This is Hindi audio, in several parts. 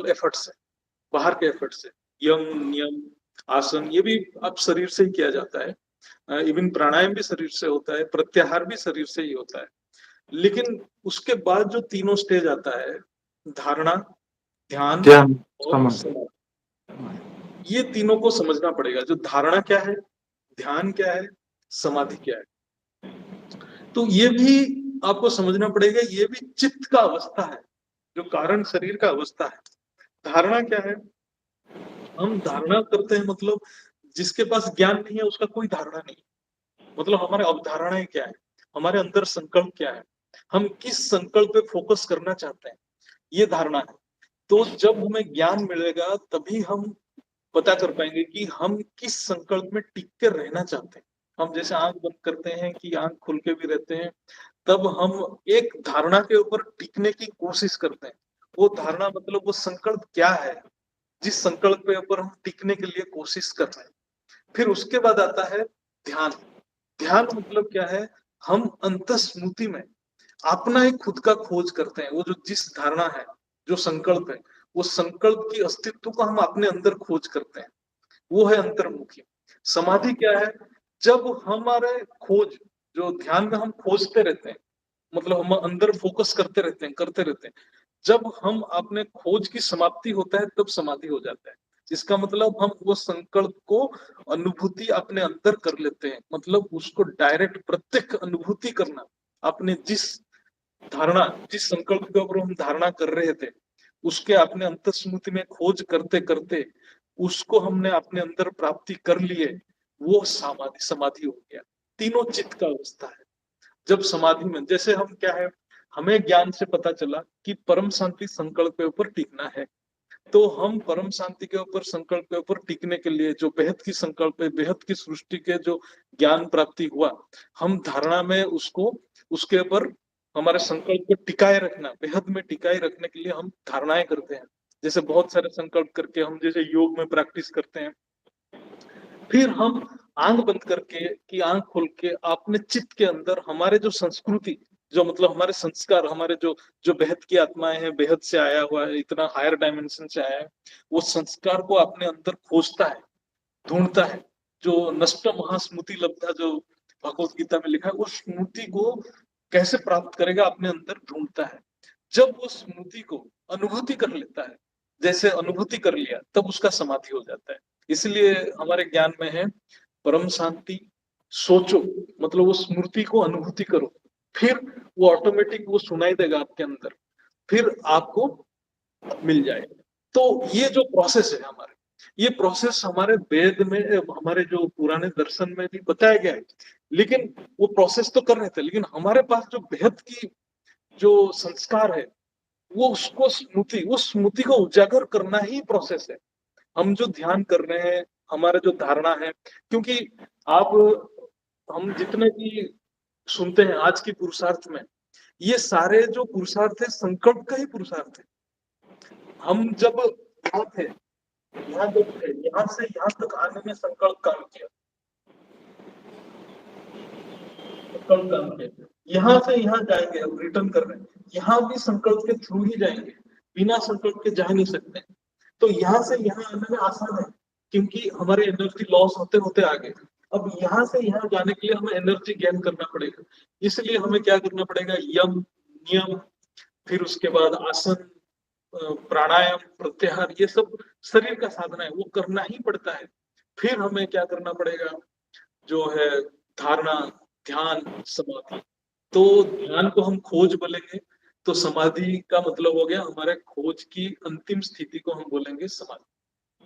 एफर्ट से, बाहर के एफर्ट से, यम, नियम, आसन, ये भी अब शरीर से ही किया जाता है। इवन प्राणायाम भी शरीर से होता है, प्रत्याहार भी शरीर से ही होता है। लेकिन उसके बाद जो तीनों स्टेज आता है, धारणा, ध्यान ध्यान, और समाधि। समाधि, ये तीनों को समझना पड़ेगा। जो धारणा क्या है, ध्यान क्या है, समाधि क्या है, तो ये भी आपको समझना पड़ेगा। ये भी चित्त का अवस्था है, जो कारण शरीर का अवस्था है। धारणा क्या है, हम धारणा करते हैं, मतलब जिसके पास ज्ञान नहीं है उसका कोई धारणा नहीं, मतलब हमारे अवधारणाएं क्या है, हमारे अंदर संकल्प क्या है, हम किस संकल्प पे फोकस करना चाहते हैं, ये धारणा है। तो जब हमें ज्ञान मिलेगा तभी हम पता कर पाएंगे कि हम किस संकल्प में टिक कर रहना चाहते हैं। हम जैसे आंख बंद करते हैं कि आंख खुल के भी रहते हैं, तब हम एक धारणा के ऊपर टिकने की कोशिश करते हैं। वो धारणा मतलब वो संकल्प क्या है, जिस संकल्प के ऊपर हम टिकने के लिए कोशिश कर रहे हैं। फिर उसके बाद आता है ध्यान। ध्यान मतलब क्या है, हम अंतस्मृति में अपना एक खुद का खोज करते हैं। वो जो जिस धारणा है, जो संकल्प है, वो संकल्प की अस्तित्व को हम अपने अंदर खोज करते हैं, वो है अंतर्मुखी। समाधि क्या है, जब हमारे खोज, जो ध्यान में हम खोजते रहते हैं, मतलब हम अंदर फोकस करते रहते हैं, करते रहते हैं, जब हम अपने खोज की समाप्ति होता है तब समाधि हो जाता है। इसका मतलब हम वो संकल्प को अनुभूति अपने अंदर कर लेते हैं, मतलब उसको डायरेक्ट प्रत्यक्ष अनुभूति करना। अपने जिस धारणा, जिस संकल्प के ऊपर हम धारणा कर रहे थे, उसके अपने अंतस्मृति में खोज करते करते उसको हमने अपने अंदर प्राप्ति कर लिए, वो समाधि, समाधि हो गया। तीनों चित्त का अवस्था है। जब समाधि में, जैसे हम क्या है, हमें ज्ञान से पता चला कि परम शांति संकल्प के ऊपर टिकना है, तो हम परम शांति के ऊपर, संकल्प के ऊपर टिकने के लिए, जो बेहद की संकल्प है, बेहद की सृष्टि के जो ज्ञान प्राप्ति हुआ, हम धारणा में उसको, उसके ऊपर हमारे संकल्प को टिकाए रखना, बेहद में टिकाए रखने के लिए हम धारणाएं करते हैं। जैसे बहुत सारे संकल्प करके हम जैसे योग में प्रैक्टिस करते हैं। फिर हम आंख बंद करके कि आंख खोल के अपने चित्त के अंदर हमारे जो संस्कृति, जो मतलब हमारे संस्कार, हमारे जो जो बेहद की आत्माएं हैं, बेहद से आया हुआ है, इतना हायर डायमेंशन से आया है, वो संस्कार को अपने अंदर खोजता है, ढूंढता है। जो नष्ट महास्मृति लब्धा, जो भगवत गीता में लिखा है, उस स्मृति को कैसे प्राप्त करेगा, अपने अंदर ढूंढता है। जब वो स्मृति को अनुभूति कर लेता है, जैसे अनुभूति कर लिया, तब उसका समाधि हो जाता है। इसलिए हमारे ज्ञान में है, परम शांति सोचो, मतलब वो स्मृति को अनुभूति करो, फिर वो ऑटोमेटिक वो सुनाई देगा आपके अंदर, फिर आपको मिल जाएगा। तो ये जो प्रोसेस है हमारे, ये प्रोसेस हमारे वेद में, हमारे जो पुराने दर्शन में भी बताया गया है। लेकिन वो प्रोसेस तो कर रहे थे, लेकिन हमारे पास जो बेहद की जो संस्कार है, वो उसको स्मृति, उस स्मृति को उजागर करना ही प्रोसेस है। हम जो ध्यान कर रहे हैं, हमारा जो धारणा है, क्योंकि आप, हम जितने भी सुनते हैं आज की पुरुषार्थ में, ये सारे जो पुरुषार्थ है संकल्प का ही पुरुषार्थ है। हम जब यहाँ थे, यहाँ जब थे, यहाँ से यहाँ तक आने में संकल्प काम किया, संकल्प काम किया। यहाँ से यहाँ जाएंगे, अब रिटर्न कर रहे हैं, यहाँ भी संकल्प के थ्रू ही जाएंगे, बिना संकल्प के जा नहीं सकते। तो यहाँ से यहाँ आने में आसान है, क्योंकि हमारे एनर्जी लॉस होते होते आगे। अब यहाँ से यहाँ जाने के लिए हमें एनर्जी गेन करना पड़ेगा, इसलिए हमें क्या करना पड़ेगा, यम, नियम, फिर उसके बाद आसन, प्राणायाम, प्रत्याहार, ये सब शरीर का साधना है, वो करना ही पड़ता है। फिर हमें क्या करना पड़ेगा, जो है धारणा, ध्यान, समाधि। तो ध्यान को हम खोज बोलेंगे, तो समाधि का मतलब हो गया हमारे खोज की अंतिम स्थिति को हम बोलेंगे समाधि।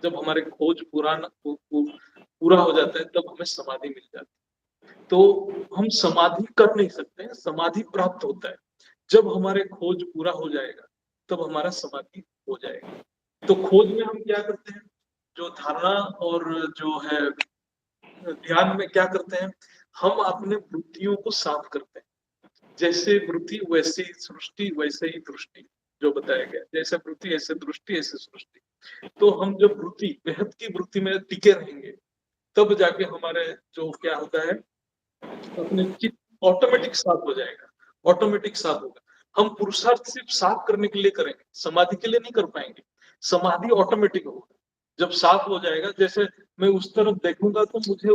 जब हमारे खोज पूरा हो जाता है तब हमें समाधि मिल जाती है। तो हम समाधि कर नहीं सकते हैं, समाधि प्राप्त होता है जब हमारे खोज पूरा हो जाएगा, तब हमारा समाधि हो जाएगा। तो खोज में हम क्या करते हैं, जो धारणा और जो है ध्यान में क्या करते हैं, हम अपने वृत्तियों को साफ करते हैं। जैसे वृत्ति वैसे ही सृष्टि, वैसे ही दृष्टि, जो बताया गया, जैसे वृत्ति ऐसे दृष्टि, ऐसे सृष्टि। तो हम जब वृत्ति, बेहद की वृत्ति में टिके रहेंगे, तब जाके हमारे जो क्या होता है, अपने चित्त ऑटोमेटिक साफ हो जाएगा, ऑटोमेटिक साफ होगा। हम पुरुषार्थ सिर्फ साफ करने के लिए करेंगे, समाधि के लिए नहीं कर पाएंगे। समाधि ऑटोमेटिक होगा। जब साफ हो जाएगा, जैसे मैं उस तरफ देखूंगा तो मुझे